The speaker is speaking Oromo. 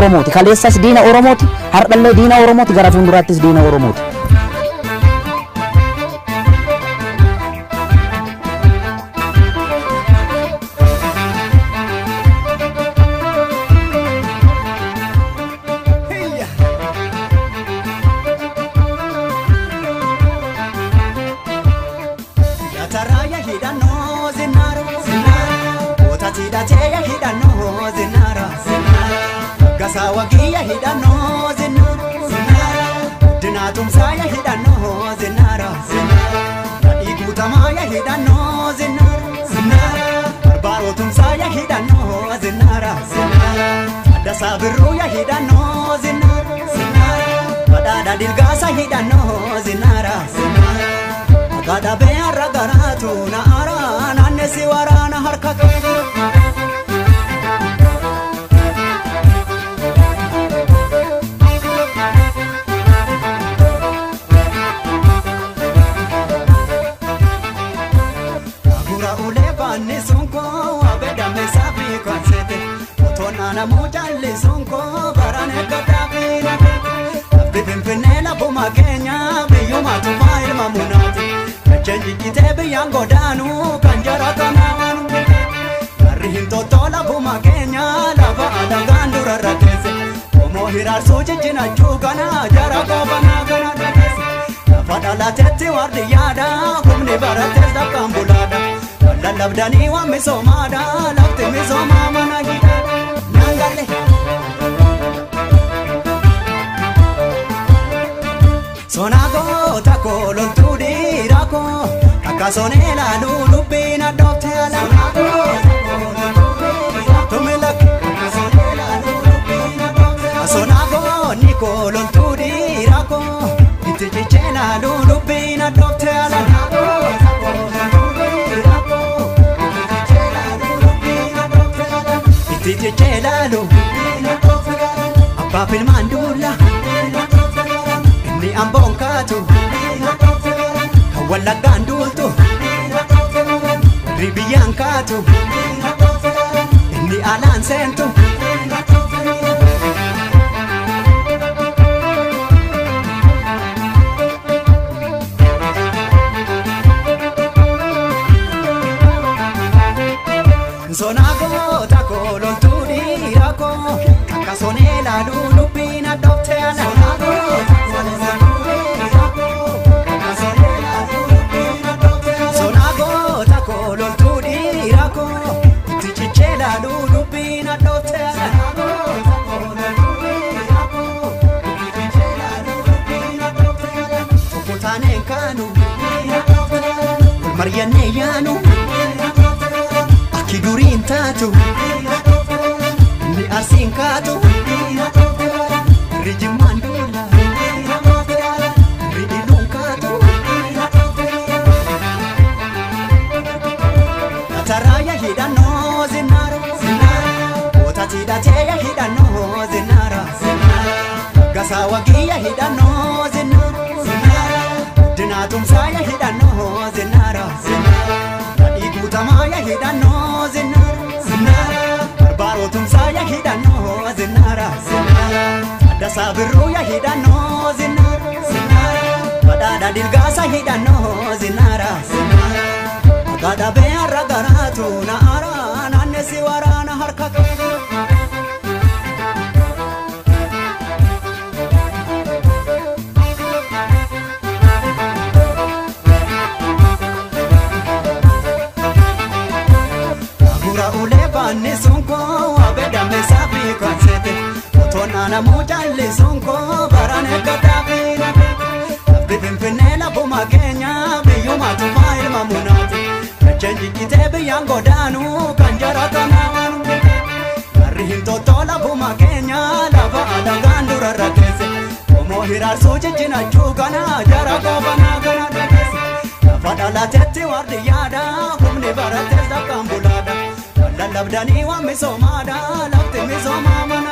Oromooti. Kaleessas diina Oromooti. Har'allee diina Oromooti. Gara fuulduraattis diina Oromooti. Gasawagiya hidano zinara dinatum saya hidano zinara igutamaya hidano zinara barotum saya hidano zinara dasabiruya hidano zinara badada dilgasa hidano zinara kada be ragaratu na ara nanne siwarana harkatu Nana mujalli sonko barane kadabina Bibinfinela buma Kenya biyuma tuma ilma munati Chanji kitebi yango danu kanjara kanawanu Rihin totola buma Kenya lava adagandura ratese Omo hirar suji jina chugana jara kobana kana datese Fadala teti wardi yada kumni barates da kambulada Lalabdani wa misomada lafti misomama nagida Sonago tako lontudi rako akasonela lulubina doktela Tumilak Sonago niko lontudi rako itichela lulubina doktela Itichela lulubina Abba fil mandula Ni ambon katu Wala gandultu Ribiyan katu Ni alan sentu Sonago tako lontudi rako Kakasonela lulupina doktela Sonago tako lontudi rako Tichichela lulupina doktela Fukutane kanu Marianne yanu Kidurin tatu Ni asin katu Rijiman dula Rijilung katu Nataraya hidano zinara Otatidateya hidano zinara Gasawagiya hidano zinara Dinatum saya hidano zinara Igutamaya hidano Barotum saya hidano zinara Dasabiruya hidano zinara Badada dilgasa hidano zinara Kada be ragaratu na ara nanne siwarana harkatu Ni sonko abeda mesafi konsete Otona mujalli sonko barane kadabina Bibinfinela buma Kenya biyuma tuma ilma munati Chanji kitebi yango danu kanjara kanawanu Rihin totola buma Kenya lava adagandura ratese Omo hirar suji jina chugana jara kobana kana datese Fadala teti wardi yada kumni barates da kambulada Lalabdani wa misomada lafti misomama